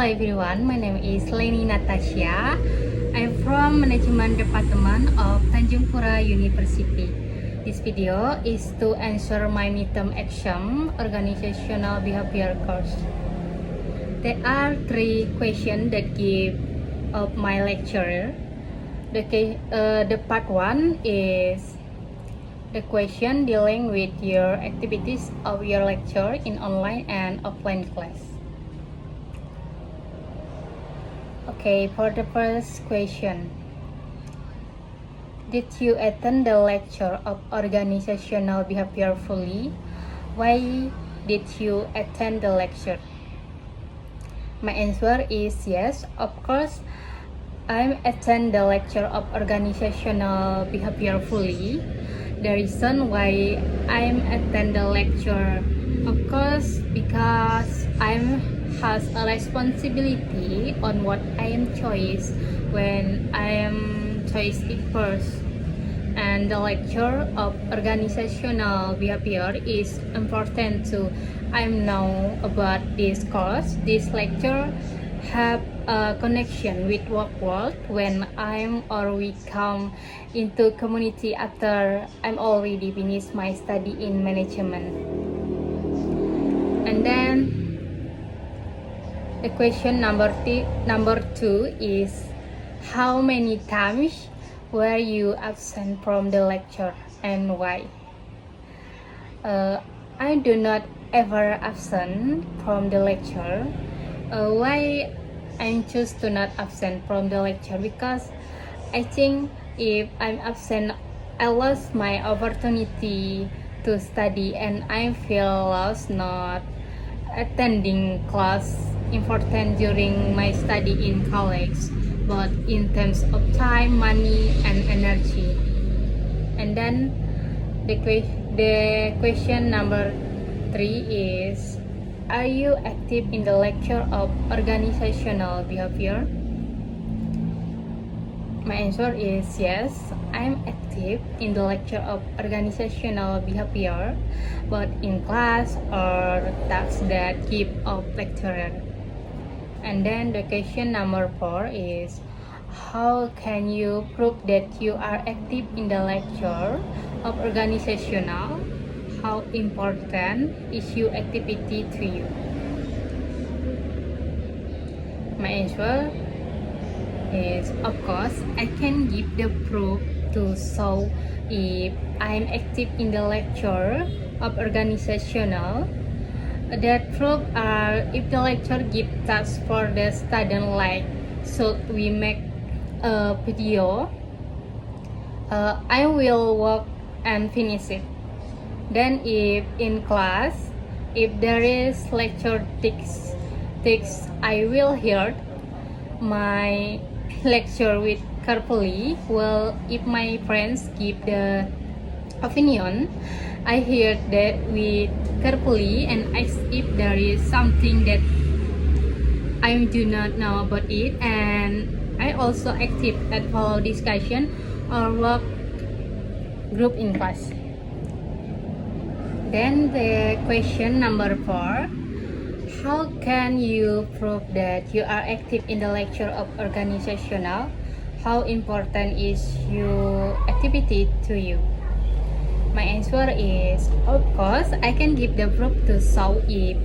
everyone, my name is Leni Natasha. I'm from Management Department of Tanjung Pura University. This video is to answer my midterm exam organizational behavior course. There are 3 questions that give of my lecture. The part 1 is the question dealing with your activities of your lecture in online and offline class. Okay, for the first question, did you attend the lecture of organizational behavior fully? Why did you attend the lecture? My answer is yes, of course. I attend the lecture of organizational behavior fully. The reason why I attend the lecture, of course, because I has a responsibility on what I am choice when I am choice it first. And the lecture of organizational behavior is important to I know about this course. This lecture have a connection with work world when I'm or we come into community after I'm already finished my study in management. And then the question number 2 is how many times were you absent from the lecture and why? I do not ever absent from the lecture. Why I choose to not absent from the lecture? Because I think if I'm absent, I lost my opportunity to study and I feel lost not attending class important during my study in college, but in terms of time, money, and energy. And then the question number 3 is, are you active in the lecture of organizational behavior? My answer is yes, I'm active in the lecture of organizational behavior, both in class or tasks that give of lecturer. And then the question number 4 is, how can you prove that you are active in the lecture of organizational? How important is your activity to you? My answer is, of course, I can give the proof to show if I'm active in the lecture of organizational. That proof are if the lecture give tasks for the student, like should we make a video, I will work and finish it. Then if in class, if there is lecture text, I will hear my lecture with carefully. Well, if my friends give the opinion, I hear that with carefully and ask if there is something that I do not know about it, and I also active at follow discussion or work group in class. Then the question number 4, how can you prove that you are active in the lecture of organizational? How important is your activity to you? My answer is, of course, I can give the proof to show if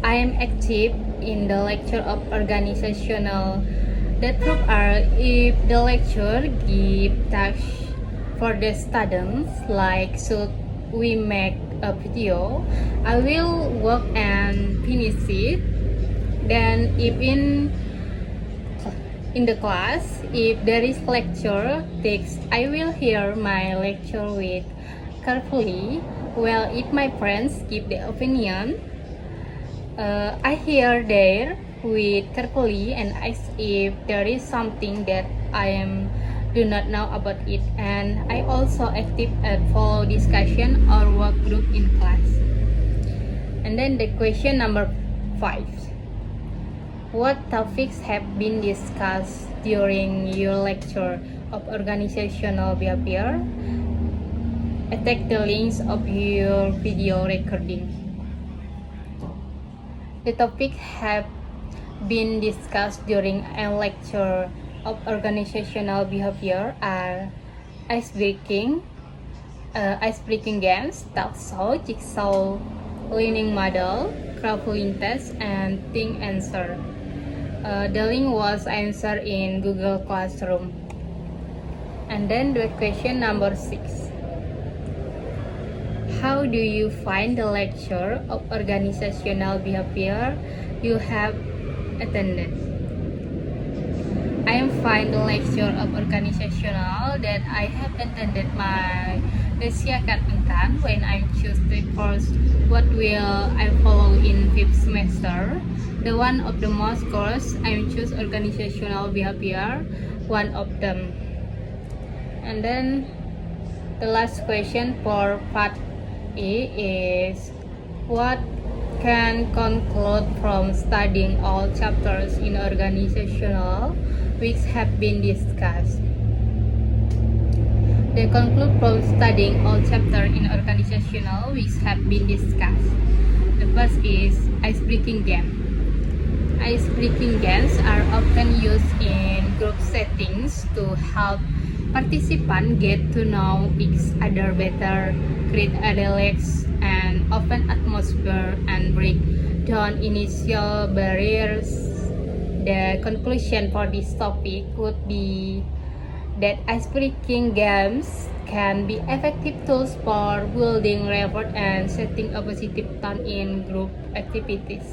I am active in the lecture of organizational. That proof are if the lecture give tasks for the students, like should we make a video, I will work and finish it. Then if in the class, if there is lecture text, I will hear my lecture with carefully. Well, if my friends give the opinion, I hear there with carefully and ask if there is something that I do not know about it, and I also active at follow discussion or work group in class. And then the question number 5, what topics have been discussed during your lecture of organizational behavior? Attach the links of your video recording. The topic have been discussed during a lecture of organizational behavior are icebreaking, icebreaking games, talk show, jigsaw learning model, craftling test, and think answer. The link was answered in Google Classroom. And then the question number 6. How do you find the lecture of organizational behavior you have attended? I find the lecture of organizational that I have attended my Resiakan when I choose the course what will I follow in 5th semester. The one of the most course I choose organizational behavior, one of them. And then the last question for part E is what can conclude from studying all chapters in organizational which have been discussed. They conclude from studying all chapters in organizational which have been discussed. The first is icebreaking game. Icebreaking games are often used in group settings to help participants get to know each other better, create a relaxed and open atmosphere, and break down initial barriers. The conclusion for this topic would be that icebreaking games can be effective tools for building rapport and setting a positive tone in group activities.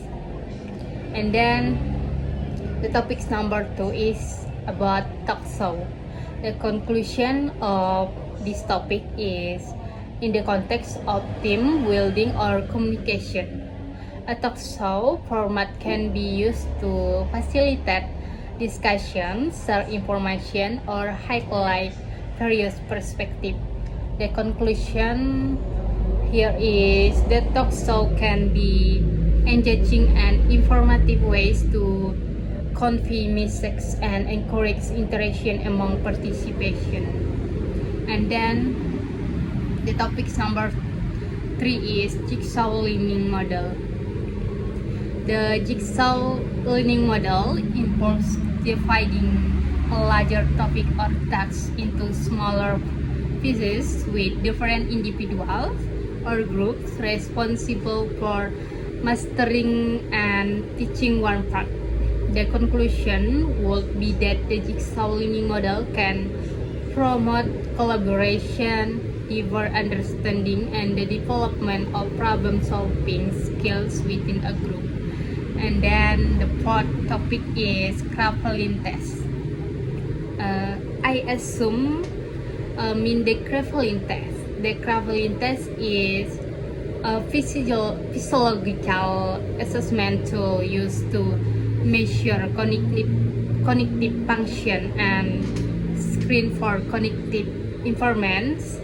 And then the topic number 2 is about talk show. The conclusion of this topic is in the context of team building or communication. A talk show format can be used to facilitate discussion, share information, or highlight various perspectives. The conclusion here is that talk show can be engaging and informative ways to convey messages and encourage interaction among participation. And then the topic number 3 is jigsaw learning model. The jigsaw learning model involves dividing a larger topic or task into smaller pieces with different individuals or groups responsible for mastering and teaching one part. The conclusion would be that the jigsaw learning model can promote collaboration, deeper understanding, and the development of problem-solving skills within a group. And then the fourth topic is craftling test. I assume mean the craftling test. The craftling test is a physiological assessment tool used to measure cognitive function and screen for cognitive impairments.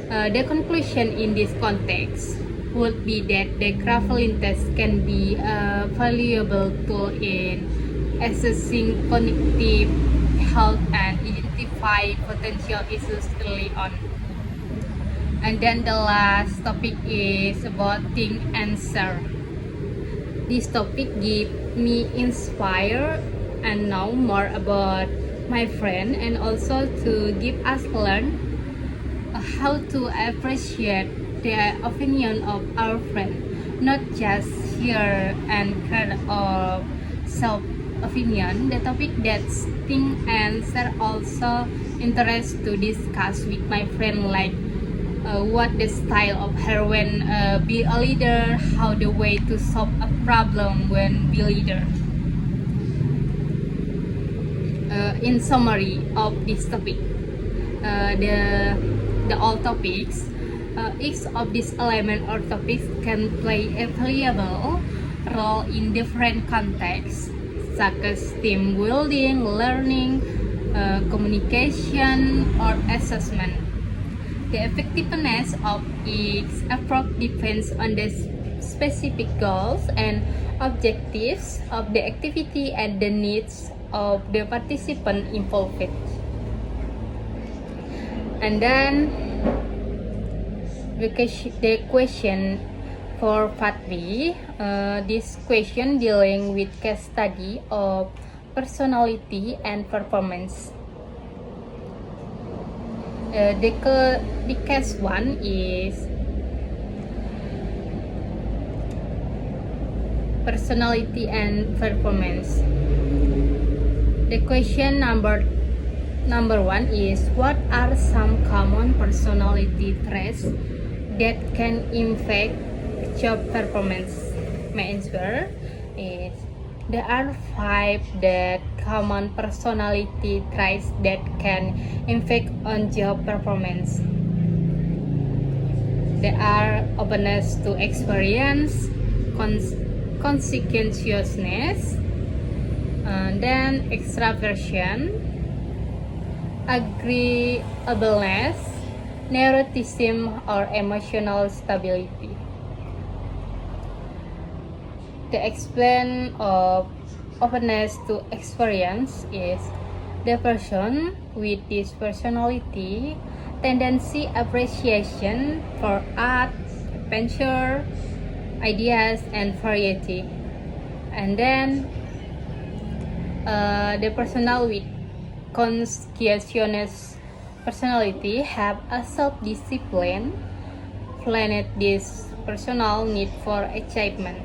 The conclusion in this context would be that the craftling test can be a valuable tool in assessing cognitive health and identify potential issues early on. And then the last topic is about think and share. This topic gives me inspire and know more about my friend and also to give us learn how to appreciate the opinion of our friend, not just hear and care of self-opinion. The topic that think and share also interest to discuss with my friend, like what the style of her when be a leader, how the way to solve a problem when be leader. In summary of this topic, the all topics, each of these elements or topics can play a valuable role in different contexts, such as team building, learning, communication, or assessment. The effectiveness of each approach depends on the specific goals and objectives of the activity and the needs of the participant involved. And then the question For part B, this question dealing with case study of personality and performance. The case 1 is personality and performance. The question number 1 is, what are some common personality traits that can impact job performance? My answer is, there are 5 that common personality traits that can impact on job performance. They are openness to experience, conscientiousness, and then extraversion, agreeableness, neuroticism, or emotional stability. The explain of openness to experience is, the person with this personality tendency appreciation for art, adventure, ideas, and variety. And then the person with conscientious personality have a self-discipline, planned this personal need for achievement.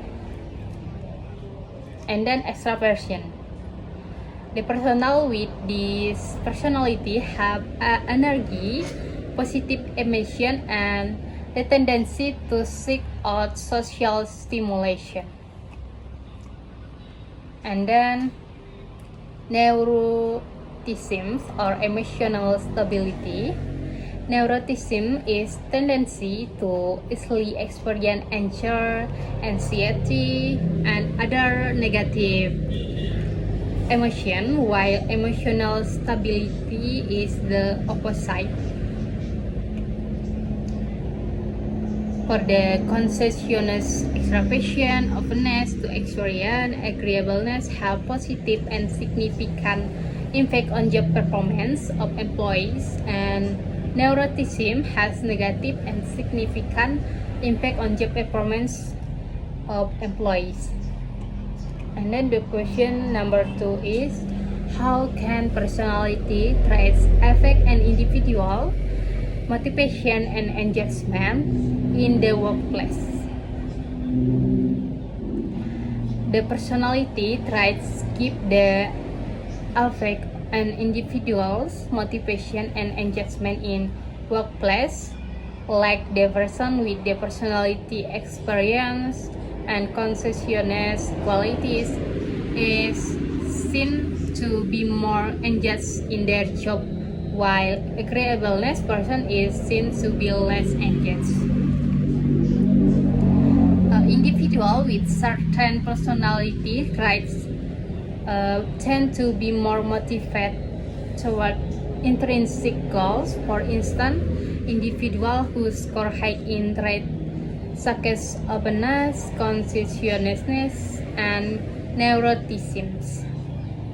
And then extraversion. The personal with this personality have energy, positive emotion, and the tendency to seek out social stimulation. And then neuroticism or emotional stability. Neuroticism is tendency to easily experience anger, anxiety, and other negative emotion, while emotional stability is the opposite. For the conscientious extraversion, openness to experience, agreeableness have positive and significant impact on job performance of employees, and neuroticism has negative and significant impact on job performance of employees. And then the question number 2 is, how can personality traits affect an individual motivation and engagement in the workplace? The personality traits give the affect an individual's motivation and engagement in workplace, like the person with the personality experience and conscientious qualities is seen to be more engaged in their job, while agreeableness person is seen to be less engaged. Individuals with certain personality traits tend to be more motivated toward intrinsic goals. For instance, individuals who score high in traits such as openness, conscientiousness, and neuroticism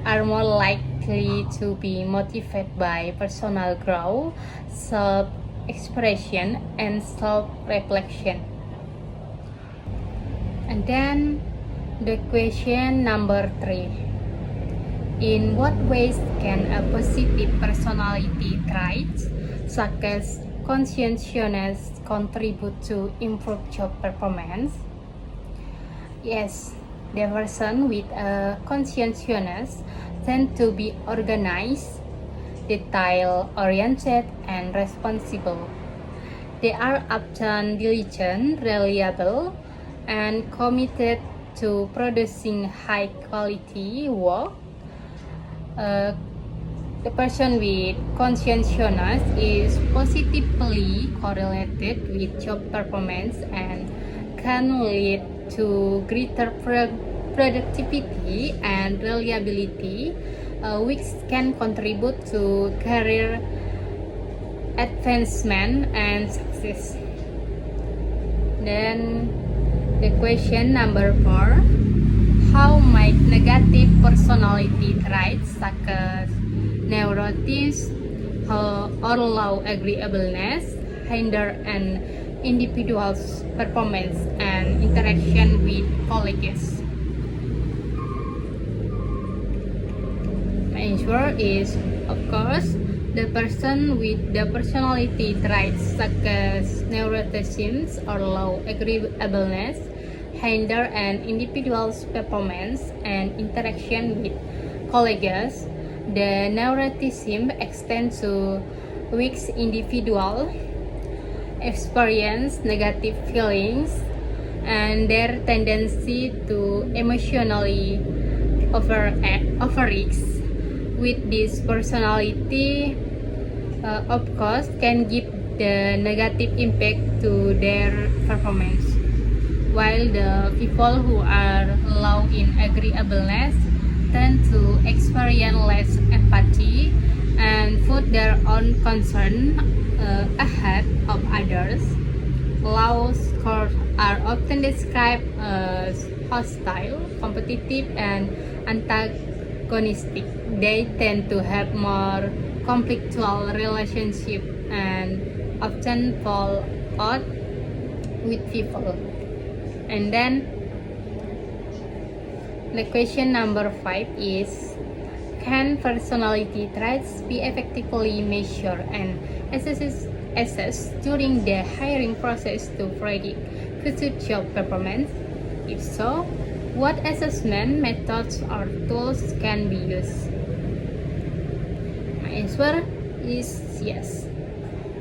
are more likely to be motivated by personal growth, self-expression, and self-reflection. And then the question number 3. In what ways can a positive personality trait, such as conscientiousness, contribute to improve job performance? Yes, the person with a conscientiousness tend to be organized, detail-oriented, and responsible. They are often diligent, reliable, and committed to producing high-quality work. The person with conscientiousness is positively correlated with job performance and can lead to greater productivity and reliability, which can contribute to career advancement and success. Then the question number 4. How might negative personality traits such as neuroticism or low agreeableness hinder an individuals' performance and interaction with colleagues. My answer is, of course, the person with the personality traits such as neuroticism or low agreeableness hinder an individual's performance and interaction with colleagues. The neuroticism extends to weak individuals experience negative feelings and their tendency to emotionally overreact. With this personality, of course, can give the negative impact to their performance, while the people who are low in agreeableness tend to experience less empathy and put their own concern ahead of others. Low scores are often described as hostile, competitive, and antagonistic. They tend to have more conflictual relationships and often fall out with people. And then the question number 5 is, can personality traits be effectively measured and assessed during the hiring process to predict future job performance? If so, what assessment methods or tools can be used? My answer is yes.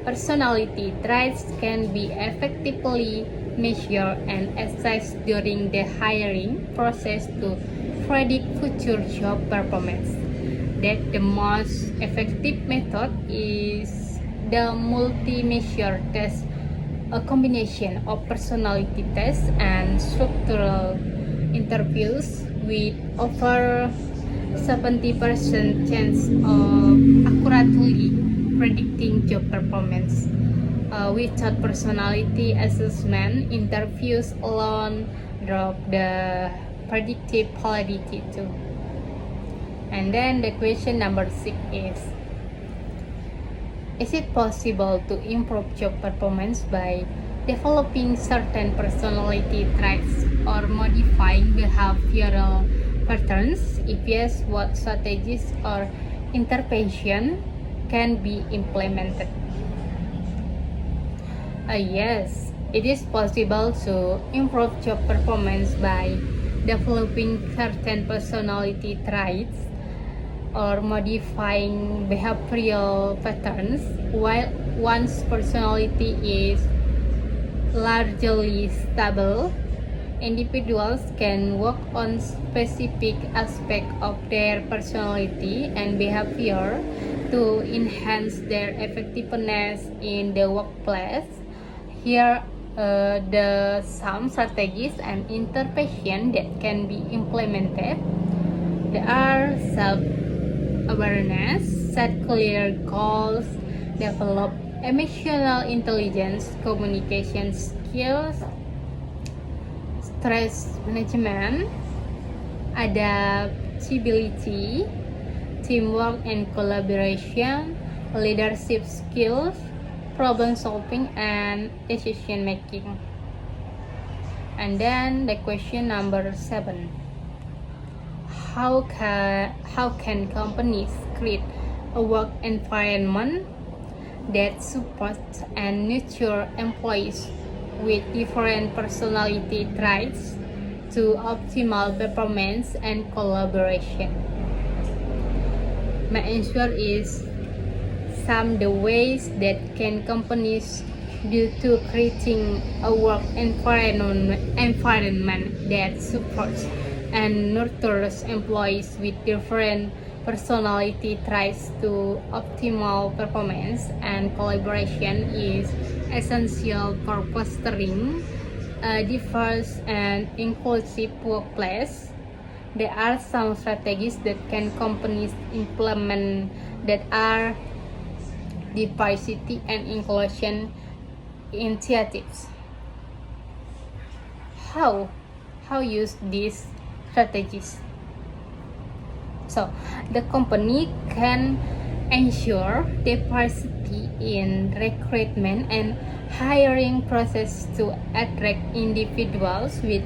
Personality traits can be effectively measured and assessed during the hiring process to predict future job performance. That the most effective method is the multi-measure test, a combination of personality tests and structural interviews with over 70% chance of accurately predicting job performance. Without personality assessment, interviews alone drop the predictive validity too. And then the question number 6 is it possible to improve job performance by developing certain personality traits or modifying behavioral patterns? If yes, what strategies or intervention can be implemented? Yes, it is possible to improve job performance by developing certain personality traits or modifying behavioral patterns. While one's personality is largely stable, individuals can work on specific aspects of their personality and behavior to enhance their effectiveness in the workplace. Here the some strategies and interventions that can be implemented. There are self-awareness, set clear goals, develop emotional intelligence, communication skills, stress management, adaptability, teamwork and collaboration, leadership skills, problem solving, and decision making. And then the question number 7. How can companies create a work environment that supports and nurture employees with different personality traits to optimal performance and collaboration? My answer is the ways that can companies do to creating a work environment that supports and nurtures employees with different personality traits to optimal performance and collaboration is essential for fostering a diverse and inclusive workplace. There are some strategies that can companies implement that are diversity and inclusion initiatives. How use these strategies? So the company can ensure diversity flexibility in recruitment and hiring process to attract individuals with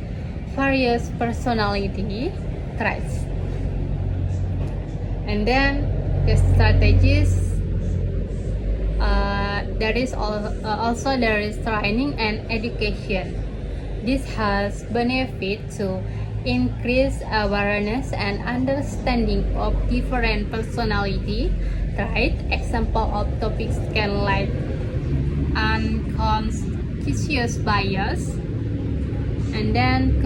various personality traits. And then the strategies, there is training and education. This has benefit to increase awareness and understanding of different personality traits. Example of topics can like unconscious bias, and then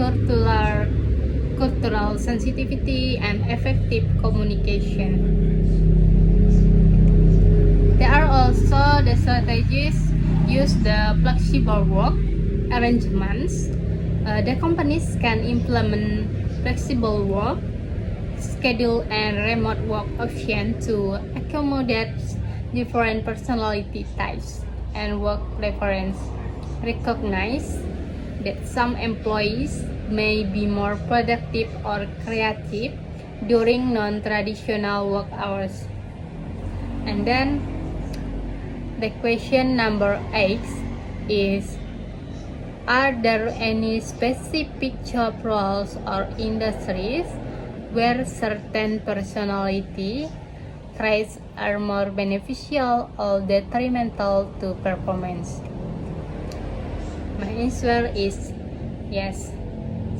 cultural sensitivity and effective communication. There are also the strategies use the flexible work arrangements. The companies can implement flexible work schedule and remote work option to accommodate different personality types and work preference. Recognize that some employees may be more productive or creative during non-traditional work hours. And then the question number 8 is, are there any specific job roles or industries where certain personality traits are more beneficial or detrimental to performance? My answer is yes.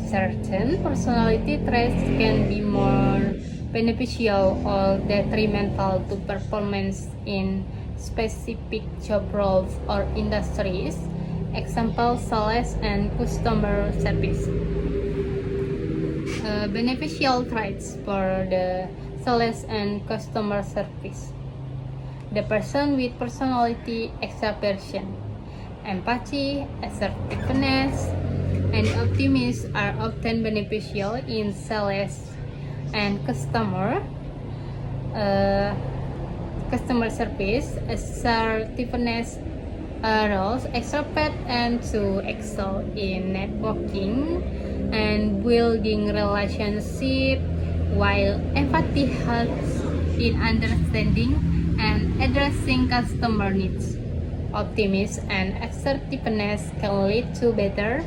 Certain personality traits can be more beneficial or detrimental to performance in specific job roles or industries. Example, sales and customer service. Beneficial traits for the sales and customer service. The person with personality extraversion, empathy, assertiveness, and optimism are often beneficial in sales and customer service. Assertiveness roles extrovert and to excel in networking and building relationship, while empathy helps in understanding and addressing customer needs. Optimism and assertiveness can lead to better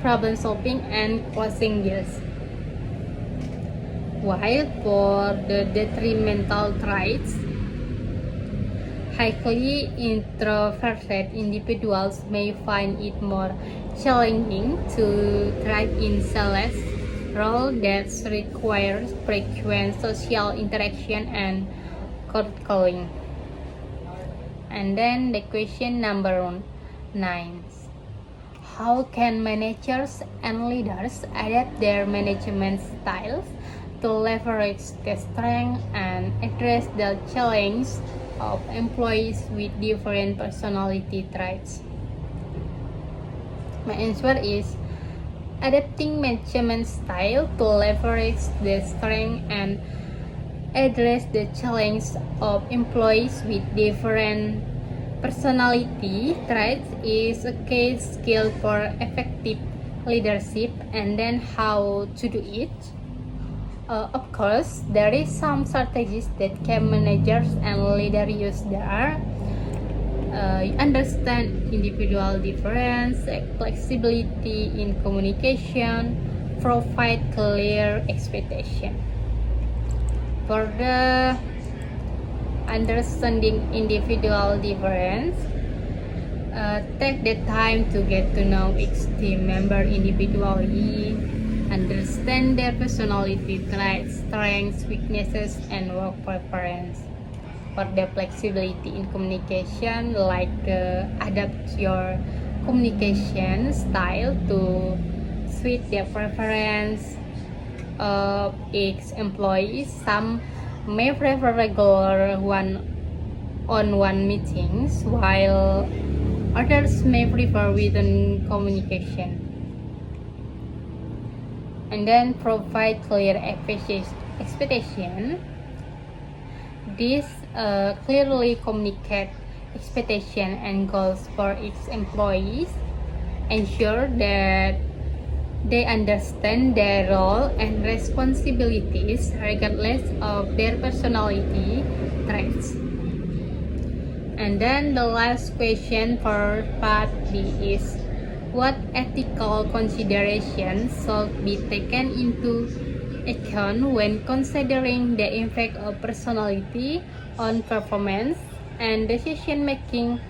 problem solving and closing deals. While for the detrimental traits, highly introverted individuals may find it more challenging to thrive in sales role that requires frequent social interaction and cold calling. And then the question number 9. How can managers and leaders adapt their management styles to leverage the strength and address the challenge of employees with different personality traits? My answer is adapting management style to leverage the strength and address the challenge of employees with different personality traits is a key skill for effective leadership. And then how to do it? Of course, there is some strategies that can managers and leaders use. There are understand individual difference, flexibility in communication, provide clear expectation. For the understanding individual difference, take the time to get to know each team member individually. Understand their personality traits, strengths, weaknesses, and work preference. For the flexibility in communication, like adapt your communication style to suit their preference of each employee. Some may prefer regular one-on-one meetings, while others may prefer written communication. And then provide clear expectation. This clearly communicate expectation and goals for its employees. Ensure that they understand their role and responsibilities regardless of their personality traits. And then the last question for part B is, what ethical considerations should be taken into account when considering the impact of personality on performance and decision making,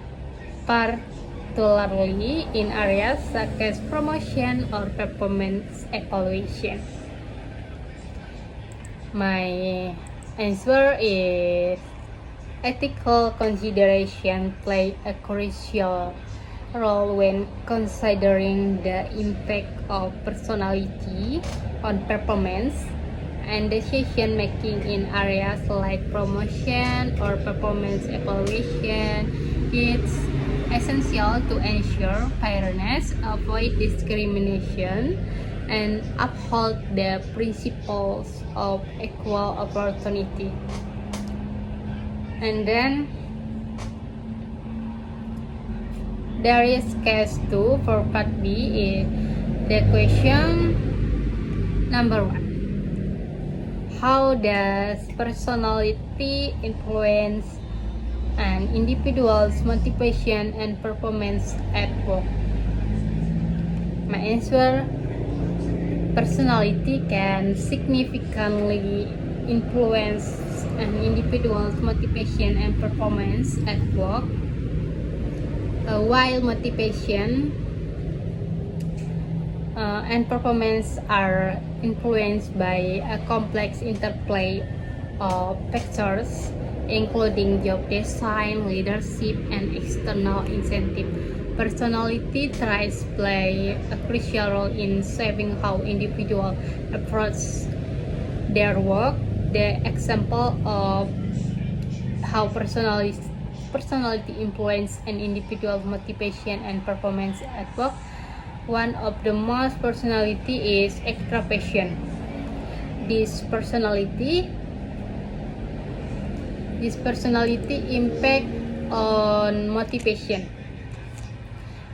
particularly in areas such as promotion or performance evaluation? My answer is, ethical consideration play a crucial role when considering the impact of personality on performance and decision making in areas like promotion or performance evaluation. It's essential to ensure fairness, avoid discrimination, and uphold the principles of equal opportunity. And then there is case 2 for part B. Is the question number 1. How does personality influence an individual's motivation and performance at work? My answer, personality can significantly influence an individual's motivation and performance at work. While motivation and performance are influenced by a complex interplay of factors, including job design, leadership, and external incentive, personality traits play a crucial role in shaping how individuals approach their work. The example of how personality influence an individual's motivation and performance at work. One of the most personality is extraversion. This personality impact on motivation.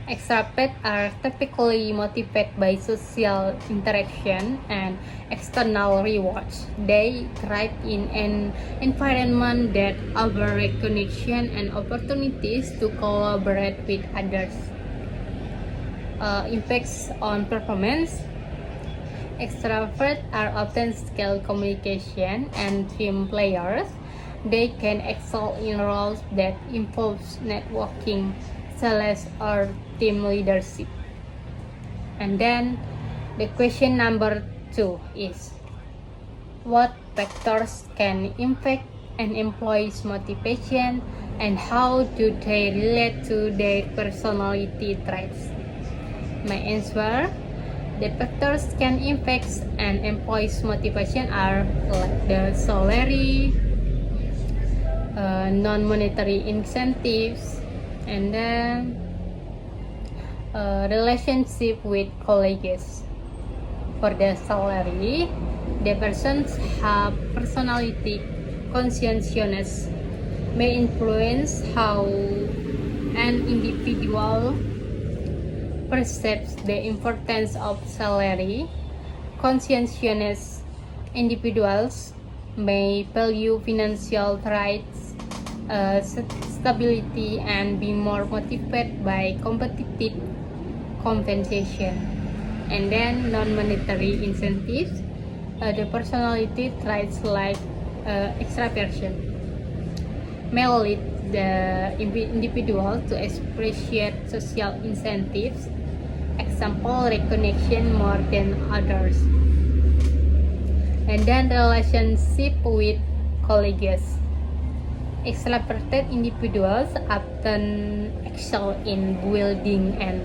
Extroverts are typically motivated by social interaction and external rewards. They thrive in an environment that offers recognition and opportunities to collaborate with others. Impacts on performance. Extroverts are often skilled communication and team players. They can excel in roles that involve networking, sales, or team leadership. And then the question number 2 is, what factors can impact an employee's motivation and how do they relate to their personality traits? My answer, the factors can impact an employee's motivation are like the salary, non-monetary incentives, and then relationship with colleagues. For the salary, the persons have personality conscientiousness may influence how an individual perceives the importance of salary. Conscientious individuals may value financial rights, stability, and be more motivated by competitive compensation. And then non-monetary incentives, the personality traits like extraversion may lead the individual to appreciate social incentives, example recognition more than others. And then relationship with colleagues. Extroverted individuals often excel in building and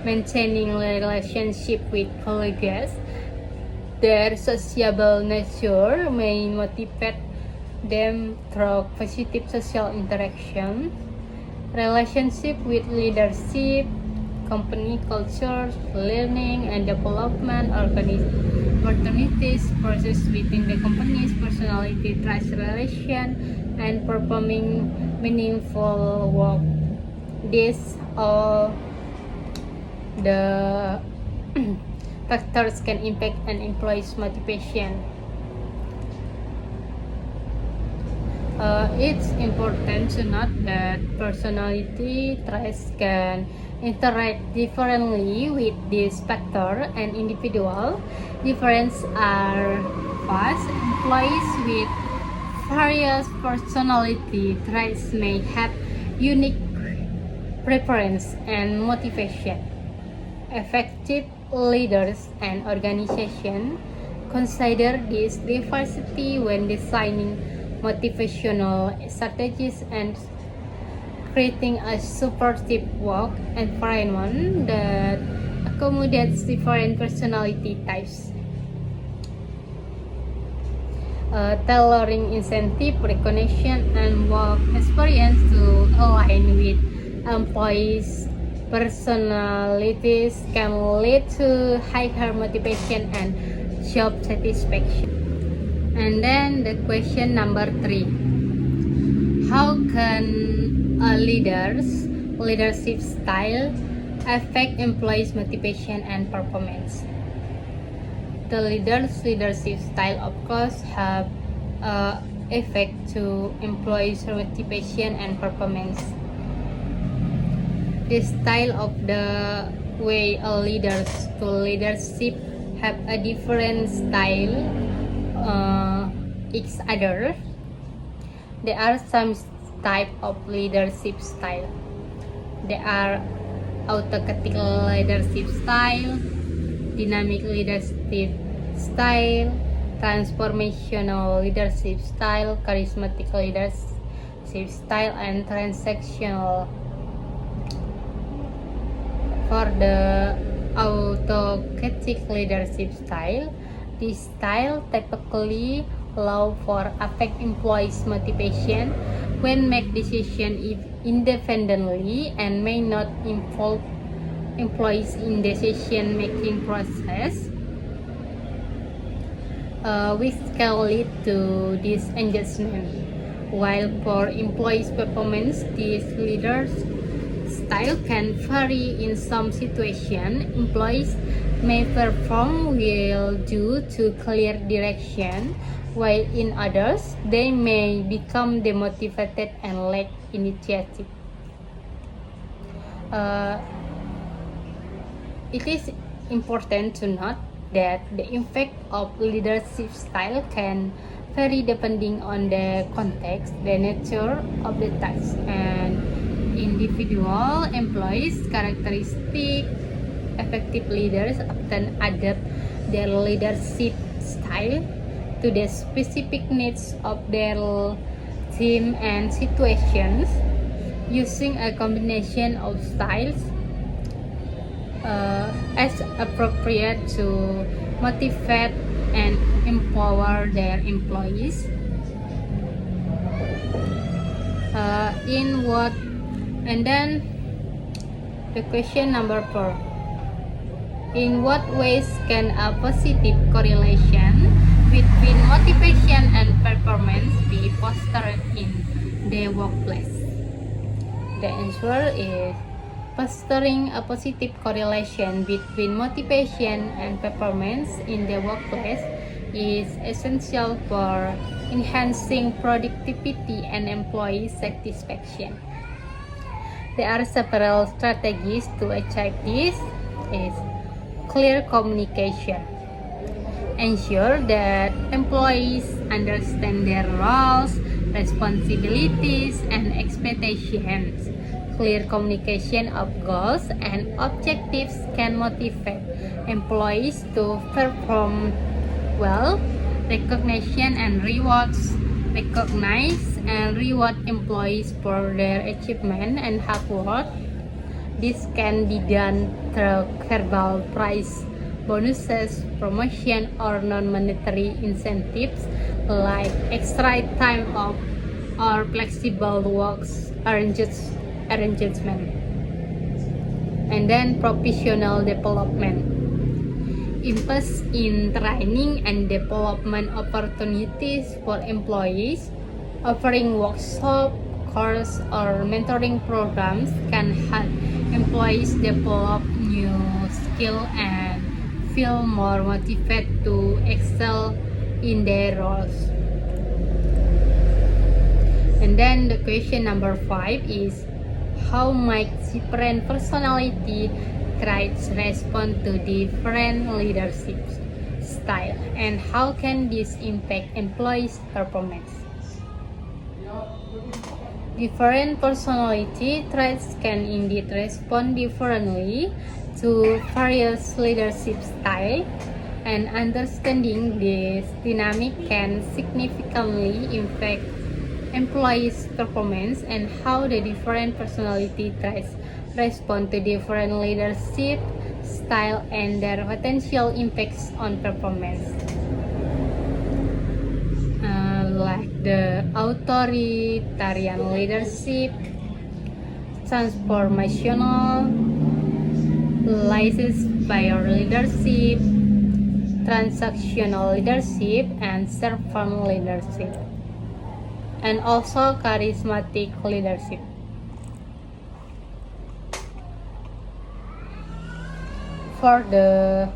maintaining relationship with colleagues. Their sociable nature may motivate them through positive social interaction. Relationship with leadership, company culture, learning and development, opportunities, process within the company's personality, trust relation, and performing meaningful work. These all the factors can impact an employee's motivation. It's important to note that personality traits can interact differently with this factor, and individual differences are fast. Employees with various personality traits may have unique preference and motivation. Effective leaders and organizations consider this diversity when designing motivational strategies and creating a supportive work environment that accommodates different personality types. Tailoring incentive, recognition, and work experience to align with employees' personalities can lead to higher motivation and job satisfaction. And then the question number 3. How can a leadership style affect employees' motivation and performance? The leadership style of course have effect to employees' motivation and performance. The style of the way a leadership have a different style each other. There are some type of leadership style. There are autocratic leadership style, dynamic leadership style, transformational leadership style, charismatic leadership style, and transactional. For the autocratic leadership style, this style typically allow for affect employees' motivation when make decisions independently and may not involve employees in decision-making process, which can lead to disengagement. While for employees' performance, this leaders' style can vary. In some situations, employees may perform well due to clear direction, while in others, they may become demotivated and lack initiative. It is important to note that the impact of leadership style can vary depending on the context, the nature of the task, and individual employees' characteristics. Effective leaders often adapt their leadership style to the specific needs of their team and situations, using a combination of styles as appropriate to motivate and empower their employees. And then the question number 4. In what ways can a positive correlation between motivation and performance be fostered in the workplace? The answer is fostering a positive correlation between motivation and performance in the workplace is essential for enhancing productivity and employee satisfaction. There are several strategies to achieve this. Is clear communication. Ensure that employees understand their roles, responsibilities, and expectations. Clear communication of goals and objectives can motivate employees to perform well. Recognition and rewards. Recognize and reward employees for their achievement and hard work. This can be done through verbal praise, bonuses, promotion, or non-monetary incentives like extra time off or flexible works arrangement. And then professional development. Invest in training and development opportunities for employees. Offering workshop, course, or mentoring programs can help employees develop new skills and feel more motivated to excel in their roles. And then the question number 5 is, how might different personality traits respond to different leadership style, and how can this impact employees' performance? Different personality traits can indeed respond differently to various leadership styles, and understanding this dynamic can significantly impact employees' performance and how the different personality traits respond to different leadership style and their potential impacts on performance. Like the authoritarian leadership, transformational, license-buyer leadership, transactional leadership, and servant leadership, and also charismatic leadership. For the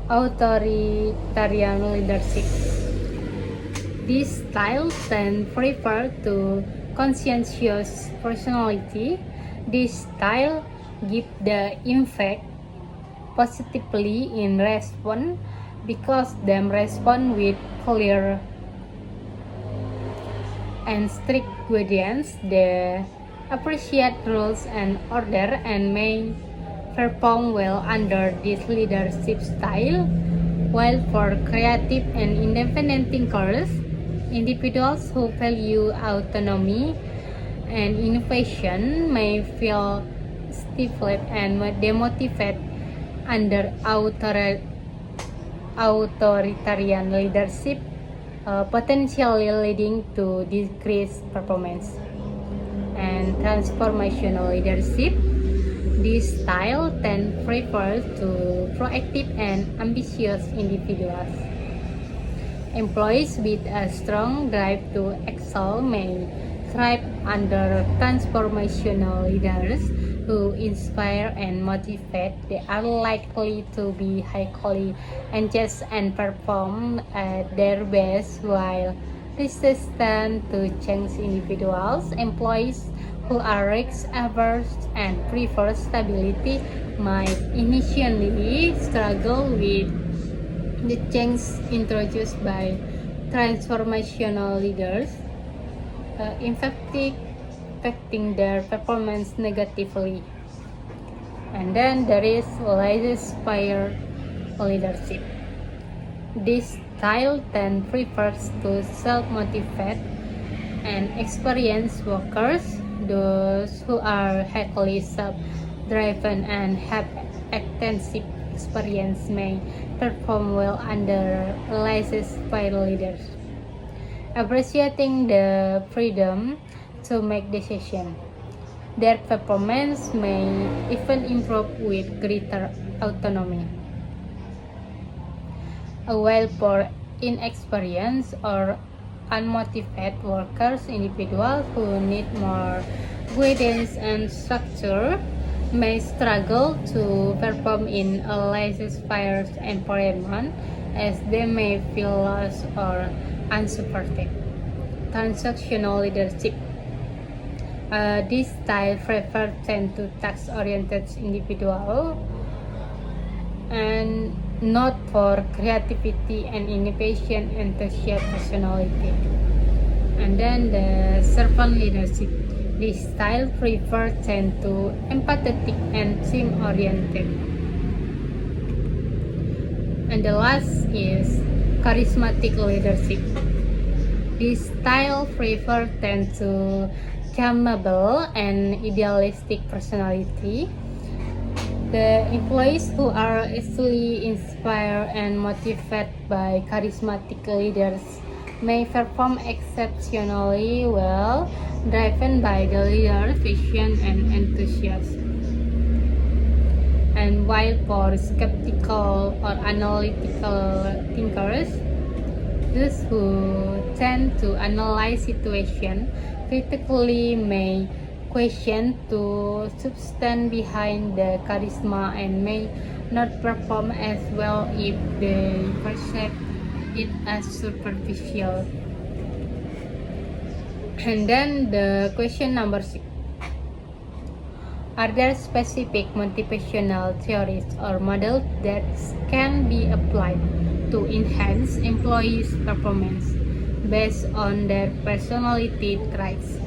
authoritarian leadership, this style tends prefer to conscientious personality. This style gives the impact positively in response because them respond with clear and strict guidance. They appreciate rules and order and may perform well under this leadership style, while for creative and independent thinkers, individuals who value autonomy and innovation may feel stifled and demotivated under authoritarian leadership, potentially leading to decreased performance. And transformational leadership, this style tends prefer to proactive and ambitious individuals. Employees with a strong drive to excel may thrive under transformational leaders who inspire and motivate. They are likely to be highly engaged and perform at their best, while resistant to change individuals. Employees who are risk-averse and prefer stability might initially struggle with the change introduced by transformational leaders, affecting their performance negatively. And then there is laissez-faire leadership. This style then prefers to self-motivate and experienced workers. Those who are highly self-driven and have extensive experience may perform well under laissez-faire leaders, appreciating the freedom to make decisions. Their performance may even improve with greater autonomy. While for inexperienced or unmotivated workers, individuals who need more guidance and structure may struggle to perform in a laissez-faire environment, as they may feel lost or unsupported. Transactional leadership. This style prefers tend to task-oriented individuals and not for creativity and innovation enthusiast personality. And then the servant leadership. This style prefers tend to empathetic and team-oriented. And the last is charismatic leadership. This style prefers tend to capable and idealistic personality. The employees who are easily inspired and motivated by charismatic leaders may perform exceptionally well, driven by the leader's vision and enthusiasm. And while for skeptical or analytical thinkers, those who tend to analyze situations critically may question the substance behind the charisma and may not perform as well if they perceive it as superficial. And then the question number 6. Are there specific motivational theories or models that can be applied to enhance employees' performance based on their personality traits?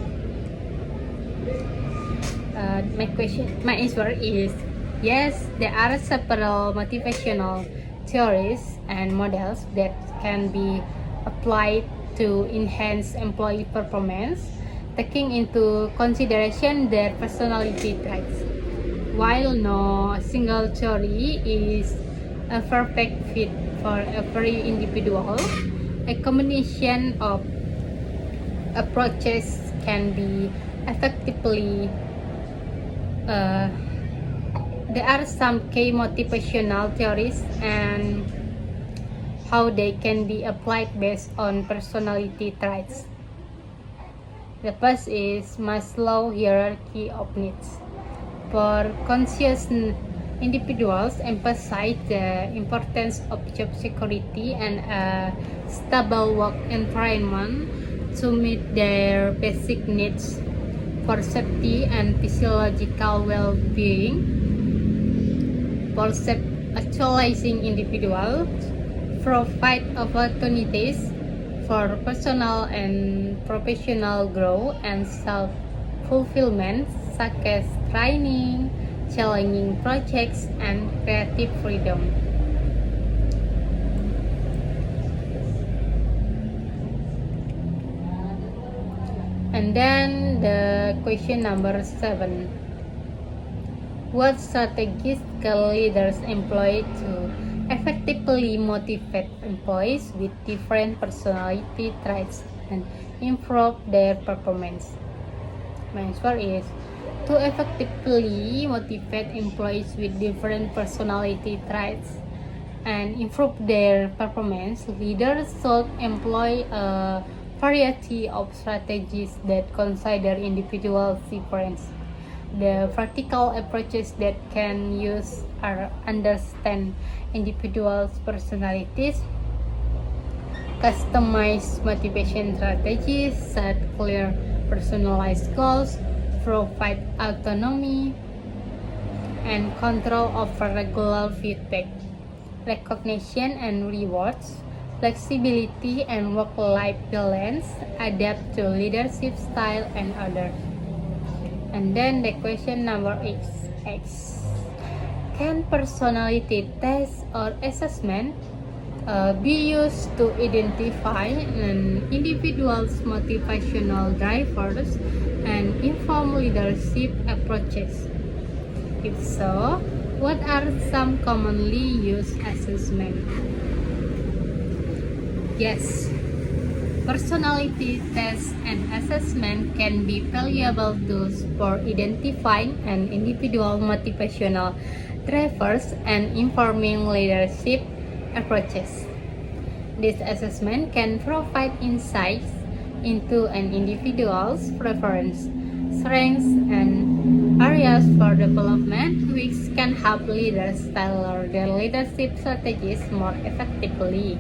My answer is yes, there are several motivational theories and models that can be applied to enhance employee performance, taking into consideration their personality traits. While no single theory is a perfect fit for every individual, a combination of approaches can be effectively there are some key motivational theories and how they can be applied based on personality traits. The first is Maslow's hierarchy of needs. For conscious individuals, emphasize the importance of job security and a stable work environment to meet their basic needs for safety and physiological well-being. For self-actualizing individuals, provide opportunities for personal and professional growth and self-fulfillment, such as training, challenging projects, and creative freedom. And then the question number 7. What strategies can leaders employ to effectively motivate employees with different personality traits and improve their performance? My answer is to effectively motivate employees with different personality traits and improve their performance, leaders should employ a variety of strategies that consider individual differences. The practical approaches that can use are understand individuals' personalities, customize motivation strategies, set clear personalized goals, provide autonomy and control over regular feedback, recognition and rewards, flexibility and work-life balance, adapt to leadership style and others. And then the question number 8. Can personality tests or assessment be used to identify an individual's motivational drivers and inform leadership approaches? If so, what are some commonly used assessments? Yes, personality tests and assessment can be valuable tools for identifying an individual motivational drivers and informing leadership approaches. This assessment can provide insights into an individual's preference, strengths, and areas for development, which can help leaders tailor their leadership strategies more effectively.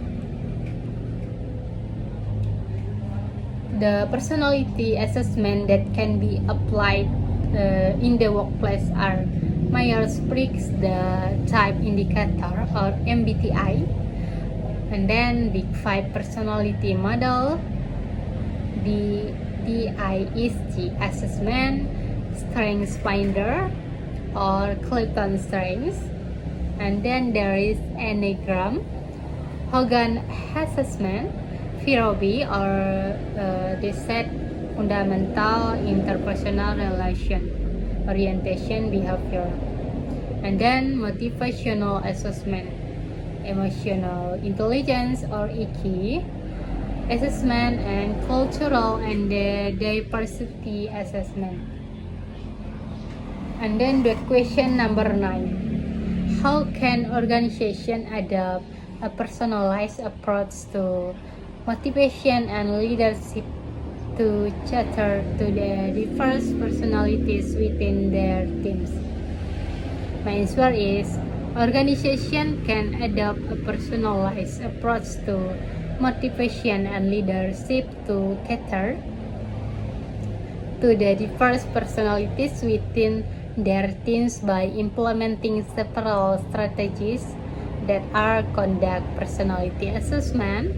The personality assessment that can be applied in the workplace are Myers-Briggs, the Type Indicator or MBTI, and then Big Five personality model, the DISC assessment, Strengths Finder or Clifton Strengths, and then there is Enneagram, Hogan assessment, Firobi or the set fundamental interpersonal relation orientation behavior, and then motivational assessment, emotional intelligence or EQ assessment, and cultural and diversity assessment. And then the question number 9. How can organization adopt a personalized approach to motivation and leadership to cater to the diverse personalities within their teams? My answer is organization can adopt a personalized approach to motivation and leadership to cater to the diverse personalities within their teams by implementing several strategies that are conduct personality assessment,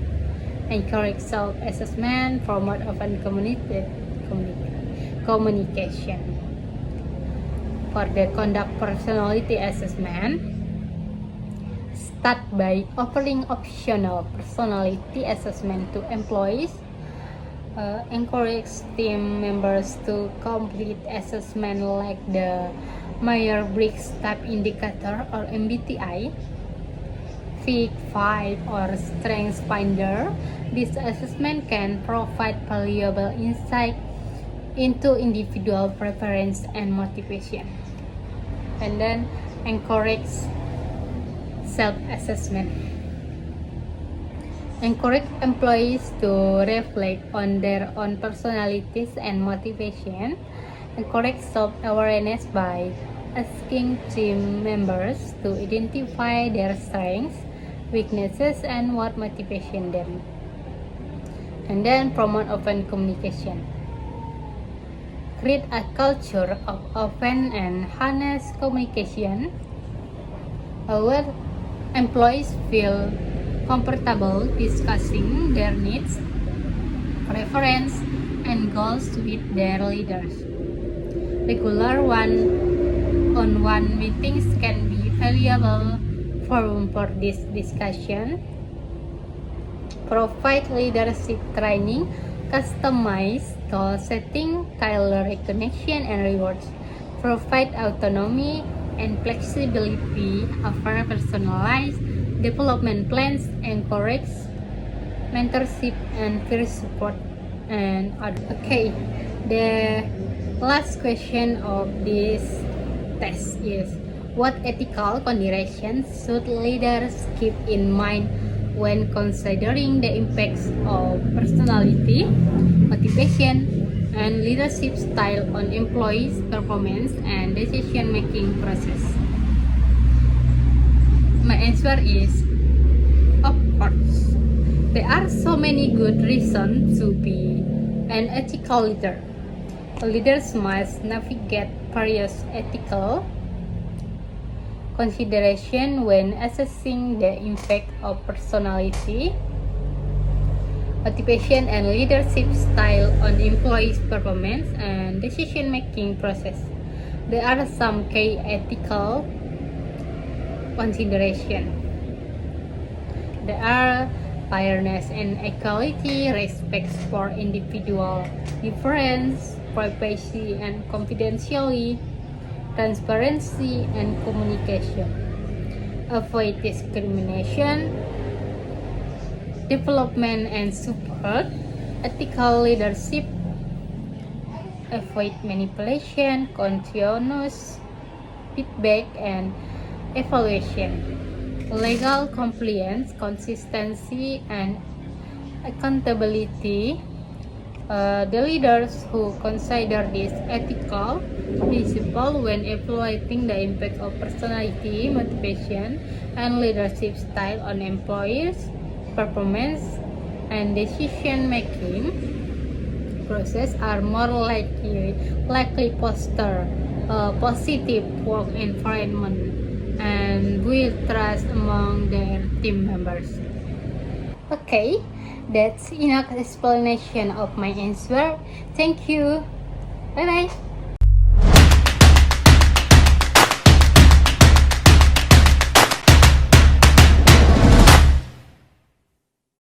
encourage self-assessment, promote open communication. For the conduct personality assessment, start by offering optional personality assessment to employees. Encourage team members to complete assessment like the Myers-Briggs Type Indicator or MBTI, Fig 5 or Strengths Finder. This assessment can provide valuable insight into individual preference and motivation. And then encourage self-assessment. Encourage employees to reflect on their own personalities and motivation. Encourage self-awareness by asking team members to identify their strengths, weaknesses, and what motivation them. And then promote open communication. Create a culture of open and honest communication where employees feel comfortable discussing their needs, preference, and goals with their leaders. Regular one-on-one meetings can be valuable forum for this discussion. Provide leadership training, customize goal setting, tailor recognition and rewards. Provide autonomy and flexibility, offer personalized development plans, encourage mentorship and peer support, and other. Okay, the last question of this test is: what ethical considerations should leaders keep in mind when considering the impacts of personality, motivation, and leadership style on employees' performance and decision-making process? My answer is, of course. There are so many good reasons to be an ethical leader. Leaders must navigate various ethical considerations when assessing the impact of personality, motivation, and leadership style on employees' performance and decision-making process. There are some key ethical consideration. There are fairness and equality, respect for individual difference, privacy and confidentiality, transparency and communication, avoid discrimination, development and support, ethical leadership, avoid manipulation, continuous feedback and evaluation, legal compliance, consistency, and accountability. The leaders who consider this ethical principle when evaluating the impact of personality, motivation, and leadership style on employees' performance and decision-making process are more likely foster a positive work environment and build trust among their team members. Okay, that's enough explanation of my answer. Thank you. Bye bye.